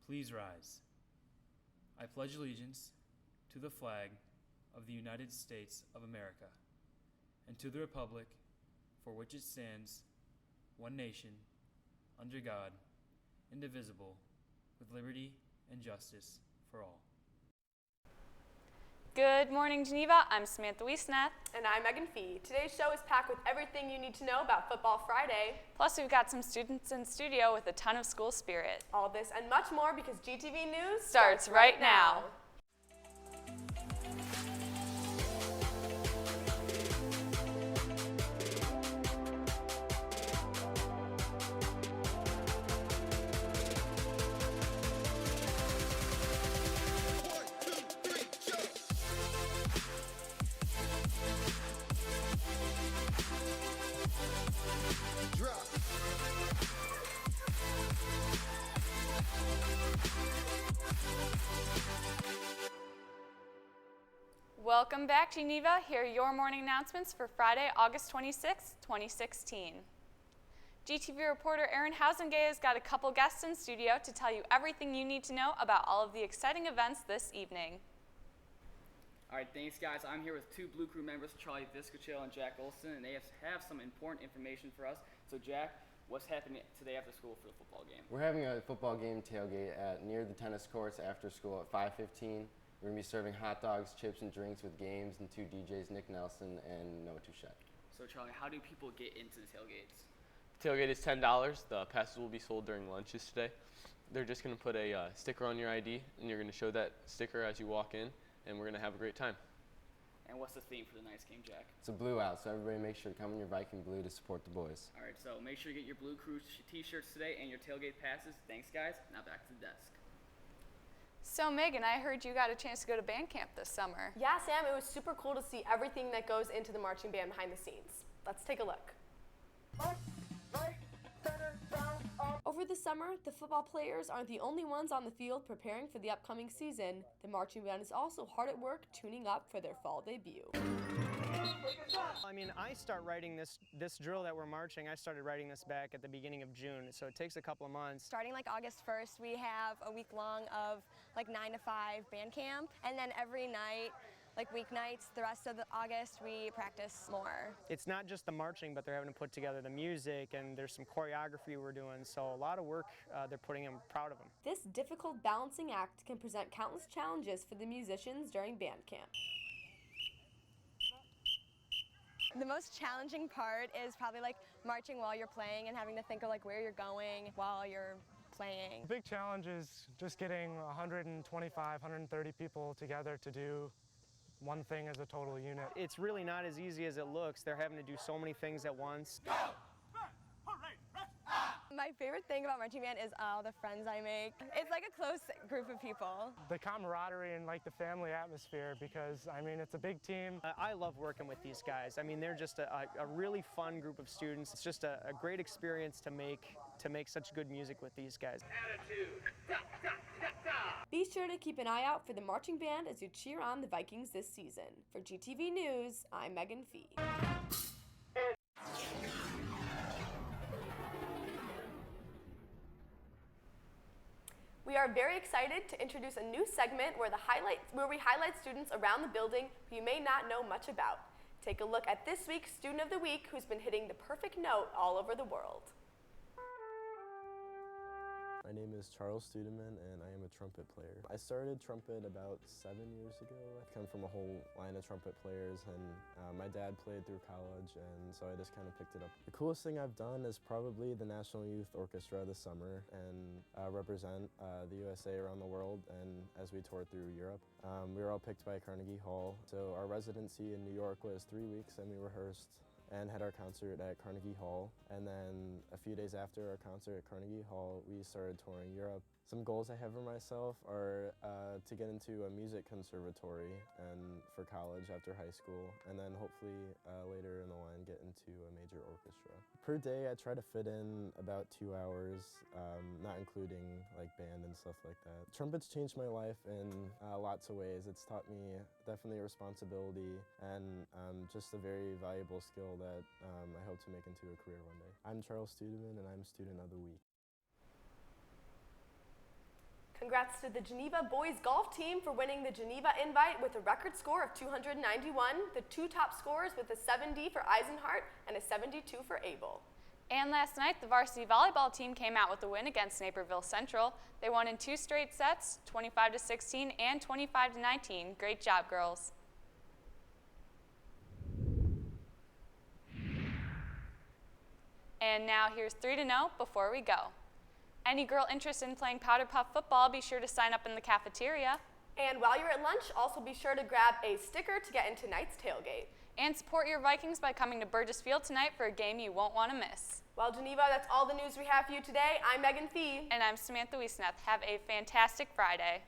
Please rise. I pledge allegiance to the flag of the United States of America and to the republic for which it stands, one nation, under God, indivisible, with liberty and justice for all. Good morning, Geneva. I'm Samantha Wiesnath. And I'm Megan Fee. Today's show is packed with everything you need to know about Football Friday. Plus, we've got some students in studio with a ton of school spirit. All this and much more because GTV News starts right now. Welcome back, Geneva. Here are your morning announcements for Friday, August 26, 2016. GTV reporter Aaron Housengay has got a couple guests in studio to tell you everything you need to know about all of the exciting events this evening. All right, thanks guys. I'm here with two Blue Cru members, Charlie Viscochil and Jack Olson, and they have some important information for us. So Jack, what's happening today after school for the football game? We're having a football game tailgate near the tennis courts after school at 5:15. We're going to be serving hot dogs, chips, and drinks with games and two DJs, Nick Nelson and Noah Touchette. So Charlie, how do people get into the tailgates? Tailgate is $10. The passes will be sold during lunches today. They're just going to put a sticker on your ID, and you're going to show that sticker as you walk in, and we're going to have a great time. And what's the theme for tonight's game, Jack? It's a blue out, so everybody make sure to come in your Viking blue to support the boys. All right, so make sure you get your Blue Cru t-shirts today and your tailgate passes. Thanks, guys. Now back to the desk. So Megan, I heard you got a chance to go to band camp this summer. Yeah, Sam, it was super cool to see everything that goes into the marching band behind the scenes. Let's take a look. Over the summer, the football players aren't the only ones on the field preparing for the upcoming season. The marching band is also hard at work tuning up for their fall debut. I mean, I start writing this drill that we're marching, I started writing this back at the beginning of June, so it takes a couple of months. Starting like August 1st, we have a week long of like 9 to 5 band camp, and then every night, like weeknights, the rest of August, we practice more. It's not just the marching, but they're having to put together the music, and there's some choreography we're doing, so a lot of work they're putting in. Proud of them. This difficult balancing act can present countless challenges for the musicians during band camp. The most challenging part is probably like marching while you're playing and having to think of like where you're going while you're playing. The big challenge is just getting 125, 130 people together to do one thing as a total unit. It's really not as easy as it looks. They're having to do so many things at once. Go! My favorite thing about marching band is all the friends I make. It's like a close group of people. The camaraderie and like the family atmosphere, because I mean it's a big team. I love working with these guys. I mean they're just a really fun group of students. It's just a great experience to make such good music with these guys. Be sure to keep an eye out for the marching band as you cheer on the Vikings this season. For GTV News, I'm Megan Fee. We are very excited to introduce a new segment where we highlight students around the building who you may not know much about. Take a look at this week's Student of the Week who's been hitting the perfect note all over the world. My name is Charles Studeman, and I am a trumpet player. I started trumpet about 7 years ago. I come from a whole line of trumpet players, and my dad played through college, and so I just kind of picked it up. The coolest thing I've done is probably the National Youth Orchestra this summer, and represent the USA around the world, and as we toured through Europe. We were all picked by Carnegie Hall, so our residency in New York was 3 weeks, and we rehearsed and had our concert at Carnegie Hall. And then a few days after our concert at Carnegie Hall, we started touring Europe. Some goals I have for myself are to get into a music conservatory and for college after high school, and then hopefully later in the line get into a major orchestra. Per day I try to fit in about 2 hours, not including like band and stuff like that. Trumpet's changed my life in lots of ways. It's taught me definitely responsibility and just a very valuable skill that I hope to make into a career one day. I'm Charles Studeman, and I'm Student of the Week. Congrats to the Geneva boys golf team for winning the Geneva Invite with a record score of 291. The two top scorers with a 70 for Eisenhart and a 72 for Abel. And last night, the varsity volleyball team came out with a win against Naperville Central. They won in 2 straight sets, 25-16 and 25-19. Great job, girls. And now here's 3 to know before we go. Any girl interested in playing powder puff football, be sure to sign up in the cafeteria. And while you're at lunch, also be sure to grab a sticker to get into tonight's tailgate. And support your Vikings by coming to Burgess Field tonight for a game you won't want to miss. Well, Geneva, that's all the news we have for you today. I'm Megan Fee. And I'm Samantha Wiesneth. Have a fantastic Friday.